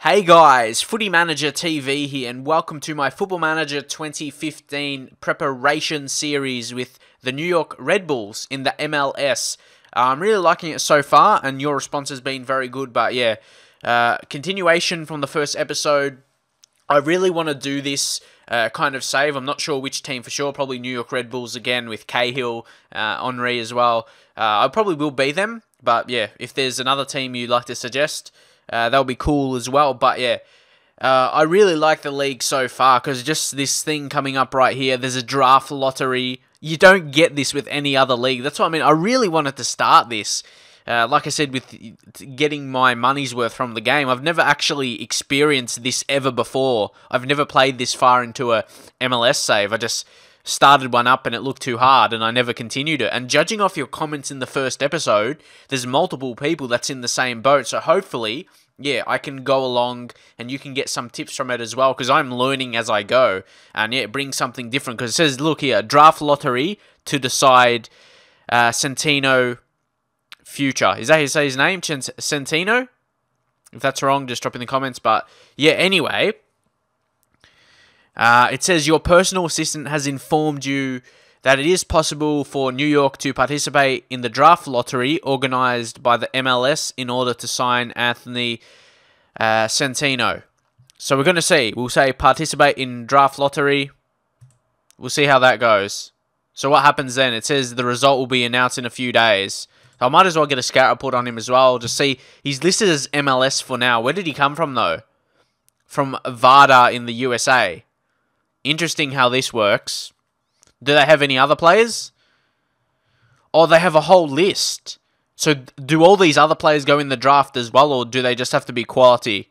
Hey guys, Footy Manager TV here, and welcome to my Football Manager 2015 preparation series with the New York Red Bulls in the MLS. I'm really liking it so far, and your response has been very good, but yeah, continuation from the first episode. I really want to do this kind of save. I'm not sure which team for sure, probably New York Red Bulls again with Cahill, Henry as well. I probably will be them, but yeah, if there's another team you'd like to suggest, that'll be cool as well. But yeah, I really like the league so far because just this thing coming up right here, there's a draft lottery. You don't get this with any other league. That's what I mean. I really wanted to start this. Like I said, with getting my money's worth from the game, I've never actually experienced this ever before. I've never played this far into a MLS save. I just started one up and it looked too hard and I never continued it. And judging off your comments in the first episode, there's multiple people that's in the same boat. So hopefully, yeah, I can go along and you can get some tips from it as well because I'm learning as I go. And yeah, bring something different because it says, look here, draft lottery to decide Centino future. Is that how you say his name? Centino? If that's wrong, just drop in the comments. But yeah, anyway, it says your personal assistant has informed you that it is possible for New York to participate in the draft lottery organized by the MLS in order to sign Anthony Centino. So we're going to see. We'll say participate in draft lottery. We'll see how that goes. So what happens then? It says the result will be announced in a few days. I might as well get a scout report on him as well. Just see. He's listed as MLS for now. Where did he come from, though? From VADA in the USA. Interesting how this works. Do they have any other players? Oh, they have a whole list. So do all these other players go in the draft as well, or do they just have to be quality?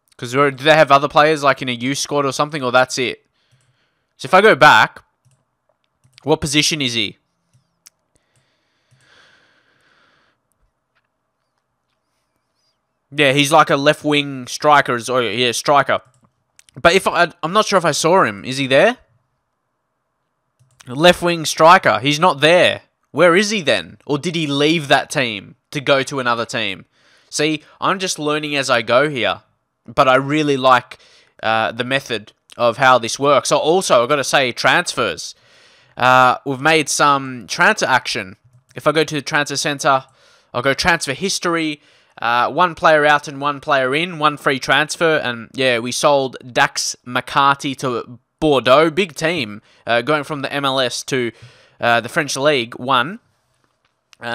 Because do they have other players like in a youth squad or something, or that's it? So if I go back, what position is he? Yeah, he's like a left-wing striker. Oh, yeah, striker. But if I'm not sure if I saw him. Is he there? Left-wing striker. He's not there. Where is he then? Or did he leave that team to go to another team? See, I'm just learning as I go here. But I really like the method of how this works. So also, I've got to say, transfers. We've made some transfer action. If I go to the transfer center, I'll go transfer history. One player out and one player in. One free transfer. And yeah, we sold Dax McCarty to Bordeaux. Big team. Going from the MLS to the French League 1.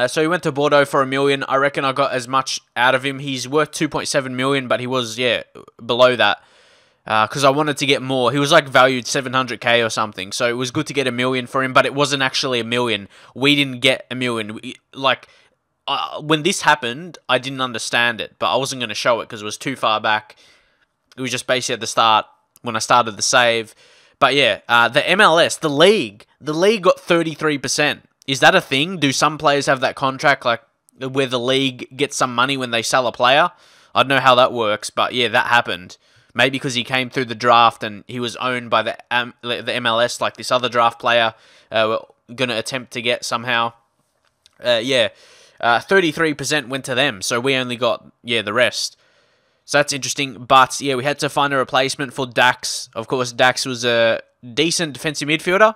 So he went to Bordeaux for $1 million. I reckon I got as much out of him. He's worth 2.7 million, but he was, yeah, below that. Because I wanted to get more. He was like valued 700k or something. So it was good to get $1 million for him, but it wasn't actually $1 million. We didn't get $1 million. When this happened, I didn't understand it, but I wasn't going to show it because it was too far back. It was just basically at the start when I started the save. But yeah, the MLS, the league got 33%. Is that a thing? Do some players have that contract, like where the league gets some money when they sell a player? I don't know how that works, but yeah, that happened. Maybe because he came through the draft and he was owned by the MLS, like this other draft player we're going to attempt to get somehow. Yeah, 33% went to them, so we only got, yeah, the rest. So that's interesting, but yeah, we had to find a replacement for Dax. Of course, Dax was a decent defensive midfielder.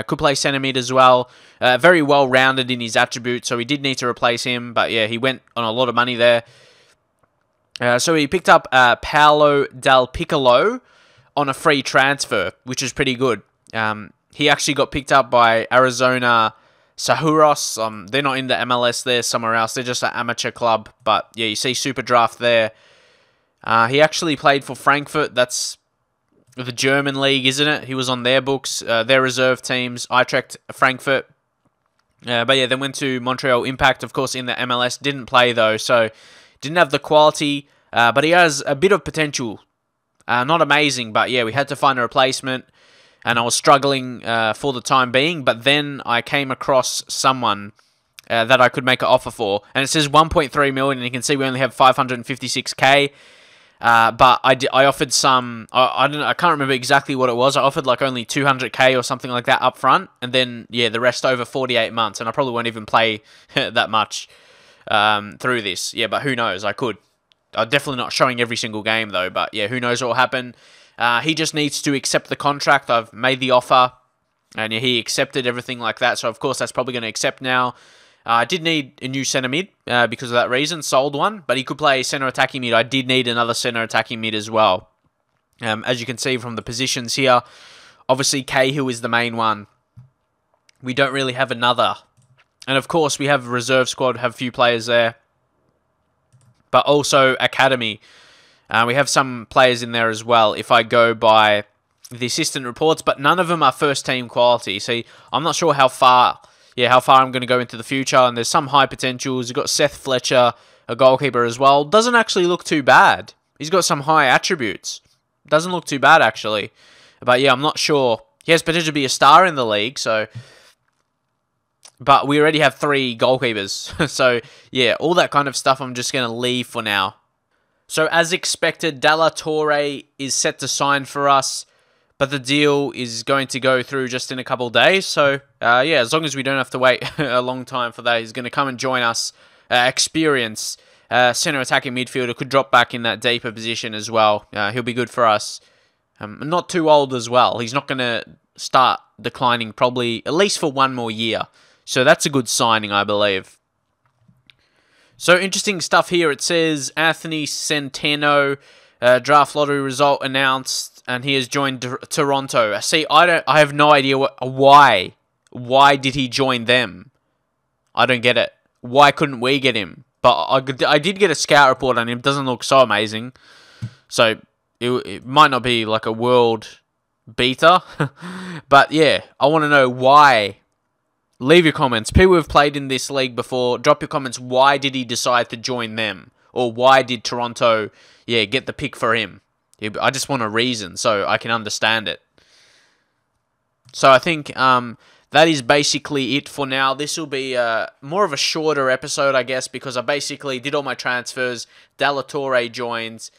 Could play centre mid as well. Very well-rounded in his attributes, so we did need to replace him, but yeah, he went on a lot of money there. So he picked up Paolo Del Piccolo on a free transfer, which is pretty good. He actually got picked up by Arizona Sahuros. They're not in the MLS, they're somewhere else. They're just an amateur club. But yeah, you see Super Draft there. He actually played for Frankfurt. That's the German league, isn't it? He was on their books, their reserve teams, Eintracht Frankfurt. But yeah, then went to Montreal Impact, of course, in the MLS. Didn't play, though, so didn't have the quality, but he has a bit of potential. Not amazing, but yeah, we had to find a replacement, and I was struggling for the time being, but then I came across someone that I could make an offer for, and it says 1.3 million, and you can see we only have 556k. But I offered some. I don't know. I can't remember exactly what it was. I offered like only 200k or something like that up front, and then yeah, the rest over 48 months. And I probably won't even play that much through this. Yeah, but who knows? I could. I'm definitely not showing every single game though. But yeah, who knows what will happen? He just needs to accept the contract. I've made the offer, and yeah, he accepted everything like that. So of course that's probably going to accept now. I did need a new centre mid because of that reason. Sold one, but he could play centre attacking mid. I did need another centre attacking mid as well. As you can see from the positions here, obviously Cahill is the main one. We don't really have another. And of course we have a reserve squad, have a few players there. But also academy. We have some players in there as well if I go by the assistant reports, but none of them are first team quality. See, I'm not sure how far I'm going to go into the future, and there's some high potentials. You've got Seth Fletcher, a goalkeeper as well. Doesn't actually look too bad. He's got some high attributes. Doesn't look too bad, actually. But yeah, I'm not sure. He has potential to be a star in the league, so... But we already have 3 goalkeepers. So yeah, all that kind of stuff I'm just going to leave for now. So as expected, Dalla Torre is set to sign for us. But the deal is going to go through just in a couple of days. So, yeah, as long as we don't have to wait a long time for that, he's going to come and join us. Experience. Centre attacking midfielder. Could drop back in that deeper position as well. He'll be good for us. Not too old as well. He's not going to start declining probably at least for 1 more year. So that's a good signing, I believe. So interesting stuff here. It says Anthony Centeno, draft lottery result announced. And he has joined Toronto. See, I have no idea why. Why did he join them? I don't get it. Why couldn't we get him? But I did get a scout report on him. Doesn't look so amazing. So it might not be like a world beater. But yeah, I want to know why. Leave your comments. People who have played in this league before, drop your comments. Why did he decide to join them? Or why did Toronto, get the pick for him? I just want a reason so I can understand it. So I think that is basically it for now. This will be more of a shorter episode, I guess, because I basically did all my transfers. Dalla Torre joins.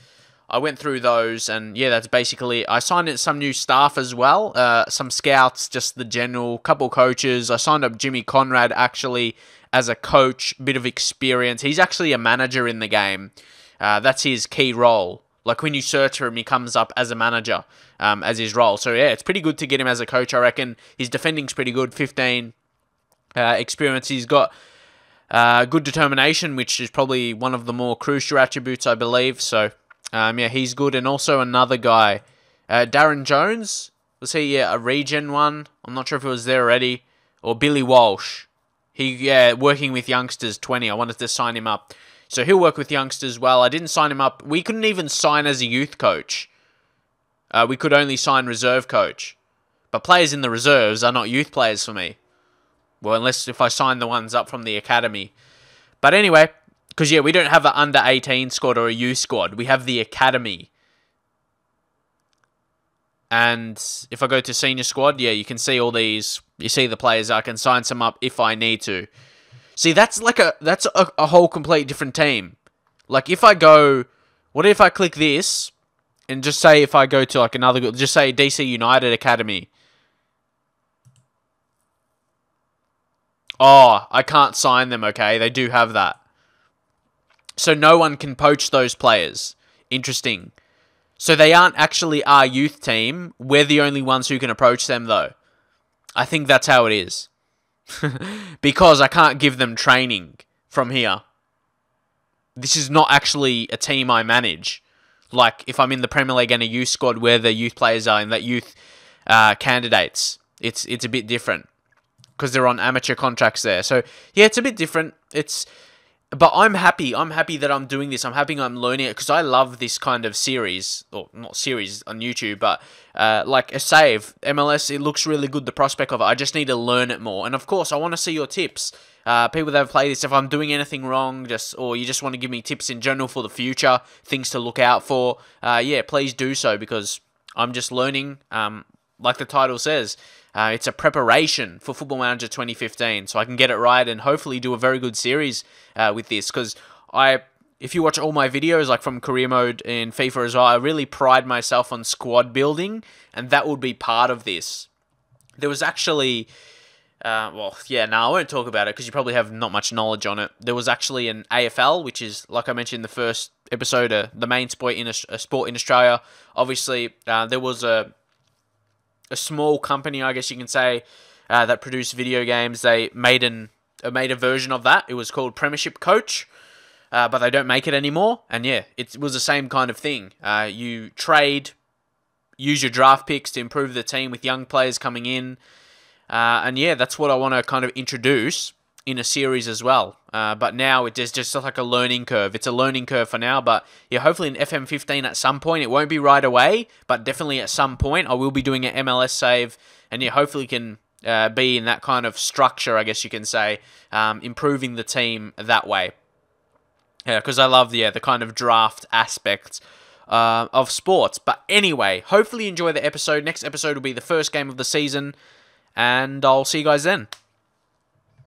I went through those, and yeah, that's basically it. I signed in some new staff as well. Some scouts, just the general, couple coaches. I signed up Jimmy Conrad, actually, as a coach, bit of experience. He's actually a manager in the game. That's his key role. Like, when you search for him, he comes up as a manager, as his role. So, yeah, it's pretty good to get him as a coach, I reckon. His defending's pretty good, 15 experience. He's got good determination, which is probably one of the more crucial attributes, I believe. So, yeah, he's good. And also another guy, Darren Jones. Was he a regen one? I'm not sure if it was there already. Or Billy Walsh. Working with youngsters, 20. I wanted to sign him up. So he'll work with youngsters well. I didn't sign him up. We couldn't even sign as a youth coach. We could only sign reserve coach. But players in the reserves are not youth players for me. Well, unless if I sign the ones up from the academy. But anyway, because yeah, we don't have an under 18 squad or a youth squad. We have the academy. And if I go to senior squad, yeah, you can see all these. You see the players. I can sign some up if I need to. See, that's a whole complete different team. Like, if I go... What if I click this, and just say if I go to, like, another... Just say DC United Academy. Oh, I can't sign them, okay? They do have that. So no one can poach those players. Interesting. So they aren't actually our youth team. We're the only ones who can approach them, though. I think that's how it is. Because I can't give them training from here. This is not actually a team I manage. Like, if I'm in the Premier League and a youth squad where the youth players are and that youth candidates, it's a bit different. Because they're on amateur contracts there. So, yeah, it's a bit different. But I'm happy. I'm happy that I'm doing this. I'm happy I'm learning it because I love this kind of series. Or not series on YouTube, but like a save. MLS, it looks really good, the prospect of it. I just need to learn it more. And of course, I want to see your tips. People that have played this, if I'm doing anything wrong, or you just want to give me tips in general for the future, things to look out for, yeah, please do so because I'm just learning. Like the title says, it's a preparation for Football Manager 2015, so I can get it right and hopefully do a very good series with this. Because if you watch all my videos, like from career mode in FIFA as well, I really pride myself on squad building, and that would be part of this. There was actually, I won't talk about it because you probably have not much knowledge on it. There was actually an AFL, which is, like I mentioned in the first episode, the main sport in Australia. Obviously, there was a small company, I guess you can say, that produced video games. They made a version of that. It was called Premiership Coach, but they don't make it anymore. And yeah, it was the same kind of thing. You trade, use your draft picks to improve the team with young players coming in. And yeah, that's what I want to kind of introduce in a series as well. But now it's just like a learning curve. It's a learning curve for now, but yeah, hopefully in FM15 at some point, it won't be right away, but definitely at some point, I will be doing an MLS save, and yeah, hopefully can be in that kind of structure, I guess you can say, improving the team that way. Yeah, because I love the kind of draft aspects of sports. But anyway, hopefully you enjoy the episode. Next episode will be the first game of the season, and I'll see you guys then.